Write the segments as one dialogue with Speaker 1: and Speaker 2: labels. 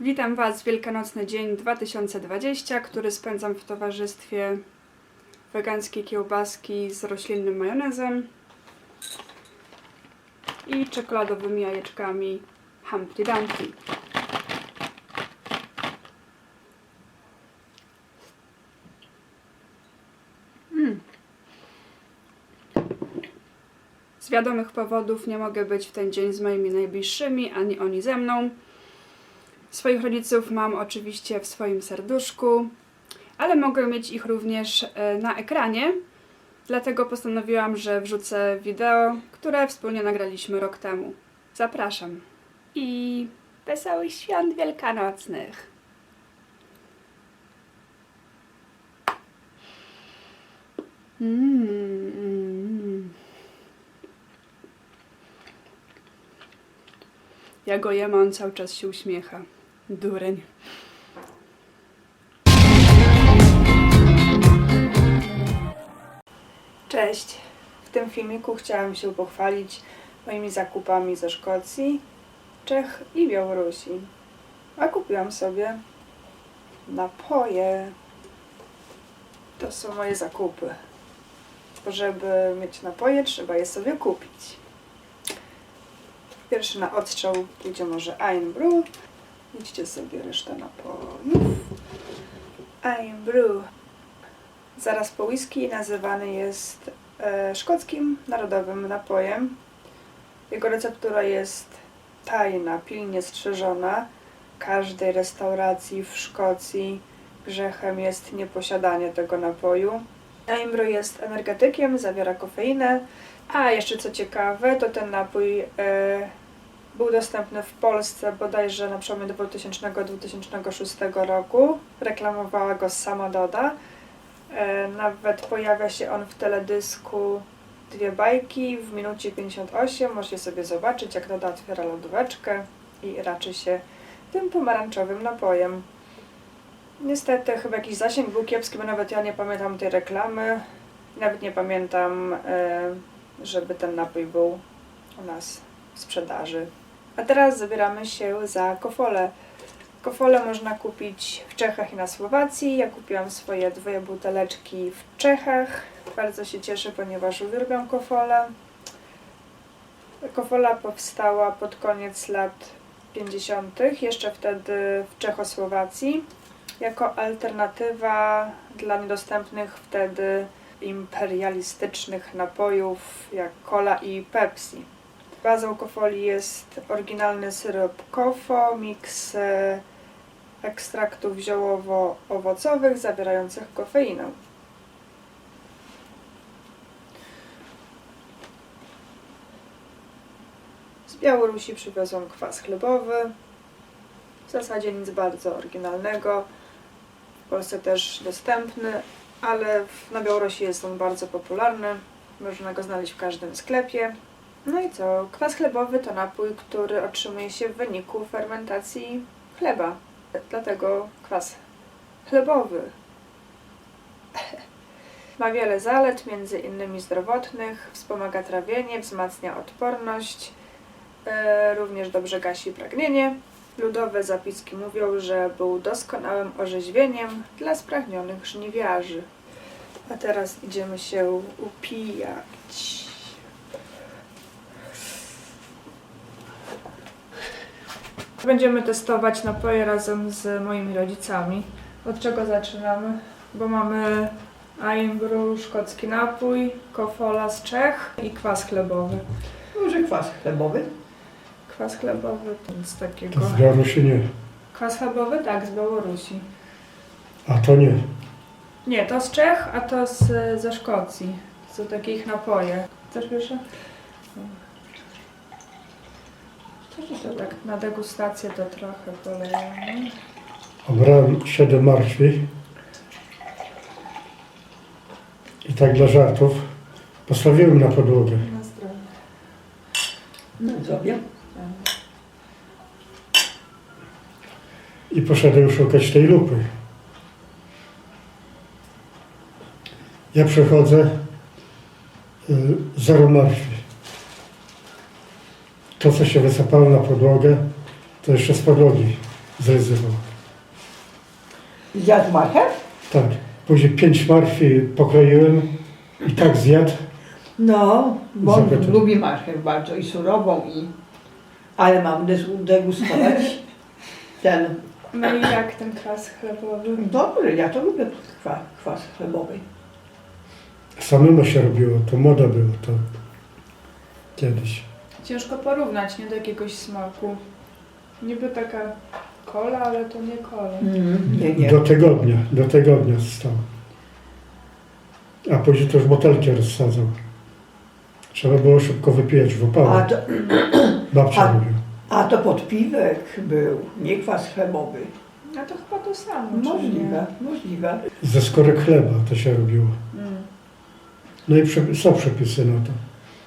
Speaker 1: Witam Was w Wielkanocny dzień 2020, który spędzam w towarzystwie wegańskiej kiełbaski z roślinnym majonezem i czekoladowymi jajeczkami Humpty Dumpty. Z wiadomych powodów nie mogę być w ten dzień z moimi najbliższymi, ani oni ze mną. Swoich rodziców mam oczywiście w swoim serduszku, ale mogę mieć ich również na ekranie, dlatego postanowiłam, że wrzucę wideo, które wspólnie nagraliśmy rok temu. Zapraszam. I wesołych świąt wielkanocnych! Ja go jem, a on cały czas się uśmiecha. Dureń. Cześć! W tym filmiku chciałam się pochwalić moimi zakupami ze Szkocji, Czech i Białorusi. A kupiłam sobie napoje. To są moje zakupy. Żeby mieć napoje, trzeba je sobie kupić. Pierwszy na odstrzał pójdzie może Irn-Bru. Idźcie sobie resztę napojów. Irn-Bru. Zaraz po whisky nazywany jest szkockim narodowym napojem. Jego receptura jest tajna, pilnie strzeżona. Każdej restauracji w Szkocji grzechem jest nieposiadanie tego napoju. Irn-Bru jest energetykiem, zawiera kofeinę. A jeszcze co ciekawe, to ten napój był dostępny w Polsce bodajże na przełomie 2000-2006 roku. Reklamowała go sama Doda. Nawet pojawia się on w teledysku Dwie bajki w minucie 58. Możecie sobie zobaczyć, jak Doda otwiera lodóweczkę i raczy się tym pomarańczowym napojem. Niestety chyba jakiś zasięg był kiepski, bo nawet ja nie pamiętam tej reklamy. Nawet nie pamiętam, żeby ten napój był u nas w sprzedaży. A teraz zabieramy się za kofole. Kofole można kupić w Czechach i na Słowacji. Ja kupiłam swoje 2 buteleczki w Czechach. Bardzo się cieszę, ponieważ uwielbiam kofole. Kofola powstała pod koniec lat 50. jeszcze wtedy w Czechosłowacji, jako alternatywa dla niedostępnych wtedy imperialistycznych napojów jak cola i Pepsi. Bazą kofoli jest oryginalny syrop kofo, miks ekstraktów ziołowo-owocowych zawierających kofeinę. Z Białorusi przywiozłam kwas chlebowy. W zasadzie nic bardzo oryginalnego. W Polsce też dostępny, ale na Białorusi jest on bardzo popularny. Można go znaleźć w każdym sklepie. No i co? Kwas chlebowy to napój, który otrzymuje się w wyniku fermentacji chleba. Dlatego kwas chlebowy. Ma wiele zalet, między innymi zdrowotnych, wspomaga trawienie, wzmacnia odporność, również dobrze gasi pragnienie. Ludowe zapiski mówią, że był doskonałym orzeźwieniem dla spragnionych żniwiarzy. A teraz idziemy się upijać. Będziemy testować napoje razem z moimi rodzicami. Od czego zaczynamy? Bo mamy Irn-Bru, szkocki napój, kofola z Czech i kwas chlebowy.
Speaker 2: Może kwas chlebowy?
Speaker 1: Kwas chlebowy to nic takiego.
Speaker 3: To z Białorusi nie.
Speaker 1: Kwas chlebowy? Tak, z Białorusi.
Speaker 3: A to nie.
Speaker 1: Nie, to z Czech, a to ze Szkocji. To są takie ich napoje. Chcesz pierwsze? To tak na degustację to trochę polejemy.
Speaker 3: Obrałem 7 martwi. I tak dla żartów postawiłem na podłogę.
Speaker 1: Na zdrowie.
Speaker 2: No zrobię.
Speaker 3: I poszedłem szukać tej lupy. Ja przechodzę 0 martwi. To, co się wysypało na podłogę, to jeszcze z podłogi zryzywał.
Speaker 2: Zjadł marchew?
Speaker 3: Tak. Później 5 marchwi pokroiłem i tak zjadł.
Speaker 2: No, bo on
Speaker 3: Zapytam.
Speaker 2: lubi marchew bardzo i surową ale mam degustować ten.
Speaker 1: No i jak ten kwas chlebowy?
Speaker 2: Dobry, ja to lubię kwas chlebowy.
Speaker 3: Samemu się robiło, to moda było to kiedyś.
Speaker 1: Ciężko porównać, nie, do jakiegoś smaku. Niby taka kola, ale to nie kola.
Speaker 2: Nie.
Speaker 3: Do tygodnia stał. A później to już butelki rozsadzał. Trzeba było szybko wypijać w opale. Babcia
Speaker 2: a-
Speaker 3: robiła.
Speaker 2: A to podpiwek był, nie kwas chlebowy.
Speaker 1: A to chyba to samo, czy nie?
Speaker 2: Możliwe.
Speaker 3: Ze skórek chleba to się robiło.
Speaker 1: Mm.
Speaker 3: No i są przepisy na to.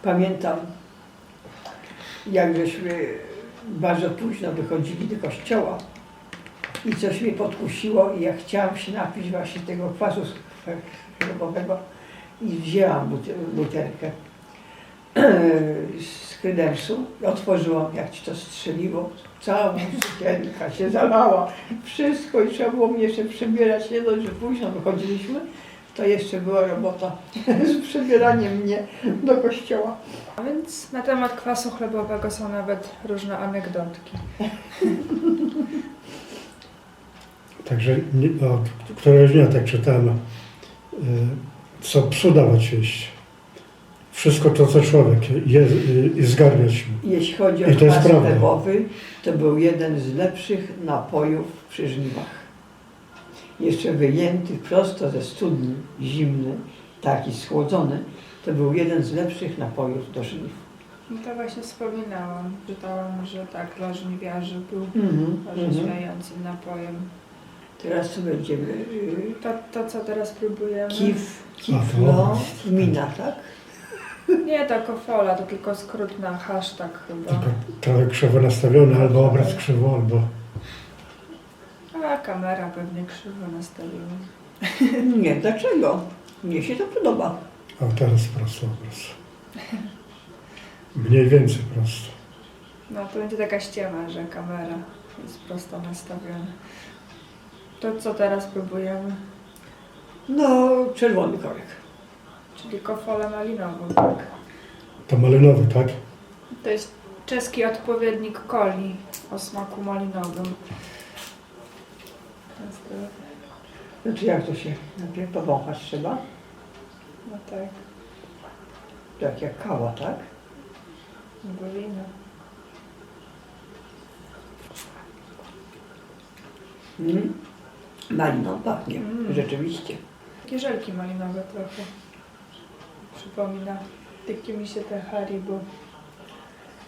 Speaker 2: Pamiętam, jak żeśmy bardzo późno wychodzili do kościoła i coś mnie podkusiło i ja chciałam się napić właśnie tego kwasu chlebowego i wzięłam butelkę z krydersu i otworzyłam, jak ci to strzeliło. Cała sukienka się zalała, wszystko i trzeba było mnie jeszcze przebierać. Nie dość, że późno wychodziliśmy, to jeszcze była robota z przebieraniem mnie do kościoła.
Speaker 1: A więc na temat kwasu chlebowego są nawet różne anegdotki.
Speaker 3: Także któregoś dnia tak czytałem, co psu dawać jeść. Wszystko to, co człowiek je i zgarniać mu.
Speaker 2: Jeśli chodzi o
Speaker 3: I to jest
Speaker 2: kwas
Speaker 3: prawda.
Speaker 2: chlebowy, to był jeden z lepszych napojów przy żniwach. Jeszcze wyjęty prosto ze studni, zimny, taki schłodzony, to był jeden z lepszych napojów do żniw.
Speaker 1: No to właśnie wspominałam. Czytałam, że tak, dla żniwiarzy był orzeźwiającym napojem.
Speaker 2: Teraz co będziemy?
Speaker 1: To co teraz próbujemy?
Speaker 2: Kiflo, mina, tak?
Speaker 1: Nie, to kofola, to tylko skrót na hashtag chyba.
Speaker 3: Tylko trochę krzywo nastawiony, albo obraz krzywo, albo...
Speaker 1: A kamera pewnie krzywo nastawiła.
Speaker 2: Nie, dlaczego? Mnie się to podoba.
Speaker 3: A teraz prosto obraz. Mniej więcej prosto.
Speaker 1: No to będzie taka ściema, że kamera jest prosto nastawiona. To co teraz próbujemy?
Speaker 2: No, czerwony korek.
Speaker 1: Czyli kofolę malinową, tak?
Speaker 3: To malinowy, tak?
Speaker 1: To jest czeski odpowiednik coli o smaku malinowym.
Speaker 2: Znaczy jak to się najpierw powąchać trzeba?
Speaker 1: No tak,
Speaker 2: Tak jak kawa, tak?
Speaker 1: albo wino.
Speaker 2: Maliną pachnie, rzeczywiście.
Speaker 1: Takie żelki malinowe trochę. Przypomina. Takie mi się te Haribo.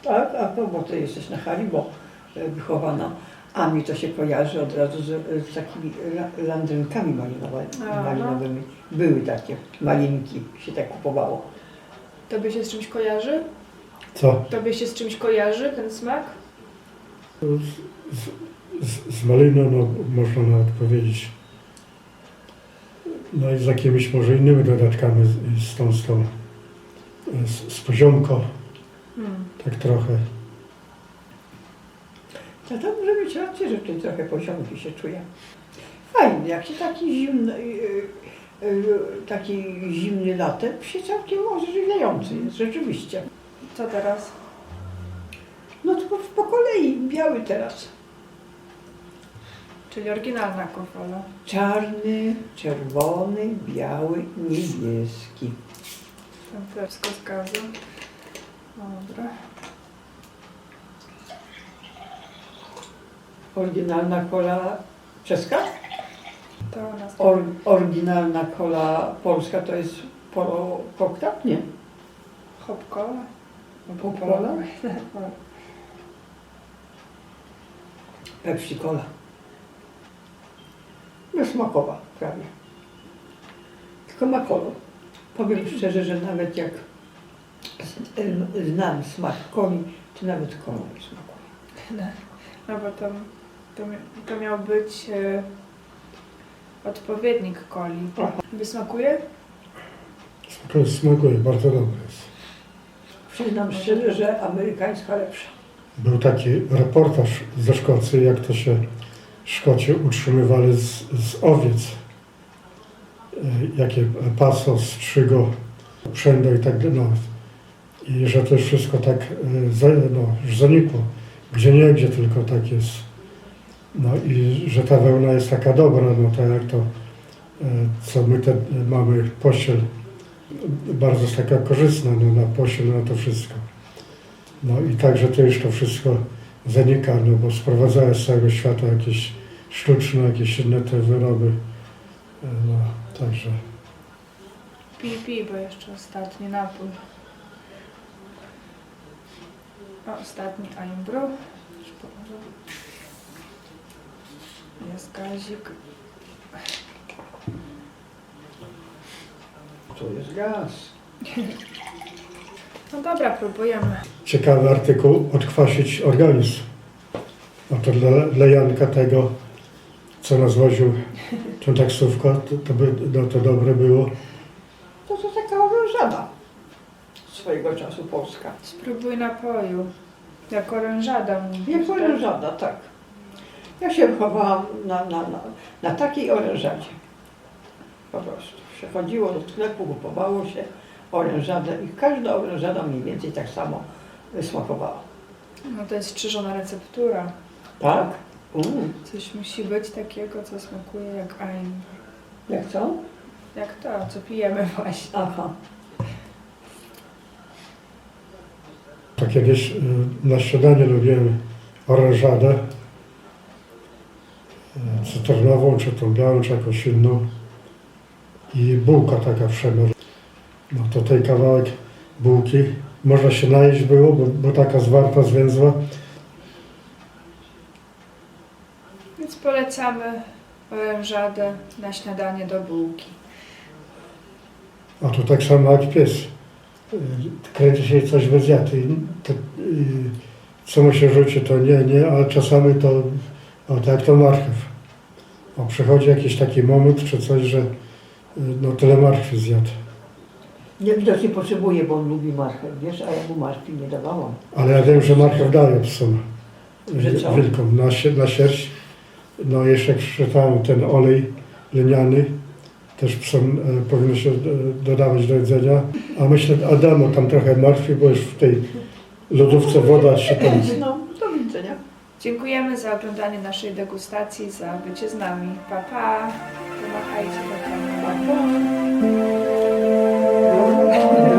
Speaker 2: Tak, a to, bo ty jesteś na Haribo wychowana, a mi to się kojarzy od razu z takimi landrynkami malinowymi. Były takie malinki, się tak kupowało.
Speaker 1: Tobie się z czymś kojarzy?
Speaker 3: Co?
Speaker 1: Tobie się z czymś kojarzy ten smak?
Speaker 3: Z maliną, no, można nawet powiedzieć. No i z jakimiś może innymi dodatkami, z poziomko, tak trochę.
Speaker 2: To może być rację, że tutaj trochę poziomki się czuje. Fajnie, jak się taki zimny latem się całkiem orzeźwiający jest, rzeczywiście.
Speaker 1: Co teraz?
Speaker 2: No to po kolei, biały teraz.
Speaker 1: Czyli oryginalna kofola.
Speaker 2: Czarny, czerwony, biały, niebieski.
Speaker 1: Tam wszystko zgadza. Dobra.
Speaker 2: Oryginalna kola czeska?
Speaker 1: To u nas
Speaker 2: Oryginalna kola polska to jest Polo Kokta? Nie.
Speaker 1: hop-cola.
Speaker 2: Pop-cola? Pepsi Cola. Smakowa prawie. Tylko ma kolor. Powiem szczerze, że nawet jak znam smak coli, to nawet kolor nie smakuje.
Speaker 1: No bo to miał być odpowiednik coli. Wysmakuje?
Speaker 3: To smakuje, bardzo dobre jest.
Speaker 2: Przyznam szczerze, że amerykańska lepsza.
Speaker 3: Był taki reportaż ze Szkocji, jak to się Szkoci utrzymywali z owiec. Jakie paso, strzygo, przędo i tak dalej. No. I że to wszystko tak już zanikło. Gdzie nie, gdzie tylko tak jest. No i że ta wełna jest taka dobra, no to jak to, co my mamy pościel, bardzo jest taka korzystna no, na pościel, na to wszystko. No i także to już to wszystko zanika, no bo sprowadzają z całego świata jakieś sztuczne, jakieś inne te wyroby. No, także.
Speaker 1: Pij, bo jeszcze ostatni napój. A ostatni Einbru. Jest gazik.
Speaker 2: To jest gaz.
Speaker 1: No dobra, próbujemy.
Speaker 3: Ciekawy artykuł, odkwasić organizm. No to dla Janka tego, co nas woził tą taksówką, to dobre było.
Speaker 2: To taka orężada swojego czasu polska.
Speaker 1: Spróbuj napoju. Jak orężada mówisz,
Speaker 2: Jak orężada, tak. Ja się wychowałam na takiej orężadzie. Po prostu. Się chodziło do sklepu, kupowało się orężadę i każda orężada mniej więcej tak samo smakowała.
Speaker 1: No to jest strzyżona receptura.
Speaker 2: Tak?
Speaker 1: Coś musi być takiego, co smakuje jak Einbru.
Speaker 2: Jak co?
Speaker 1: Jak to, co pijemy właśnie.
Speaker 2: Aha.
Speaker 3: To kiedyś na śniadanie lubiłem orężadę cytrynową, czy tą białą, czy jakąś inną i bułka taka wszędzie. No to tej kawałek bułki można się najeść było, bo taka zwarta, zwięzła.
Speaker 1: Więc polecamy orężadę na śniadanie do bułki.
Speaker 3: A to tak samo jak pies. Kręci się coś bez jad i co mu się rzuci, to nie, ale czasami to, tak jak to marchew. Przychodzi jakiś taki moment czy coś, że no tyle marchwi zjadł.
Speaker 2: Nie, widocznie potrzebuje, bo on lubi marchew, wiesz, a ja mu marchwi nie dawałam.
Speaker 3: Ale ja wiem, że marchew daje psom,
Speaker 2: Że co?
Speaker 3: wilkom na sierść. No jeszcze jak przeczytałem ten olej lniany, też psom powinno się dodawać do jedzenia. A myślę, Adamo tam trochę martwi, bo już w tej lodówce woda się tam...
Speaker 2: No, do widzenia.
Speaker 1: Dziękujemy za oglądanie naszej degustacji, za bycie z nami. Pa, pa. Pomachajcie do kamery.
Speaker 2: Pa, pa.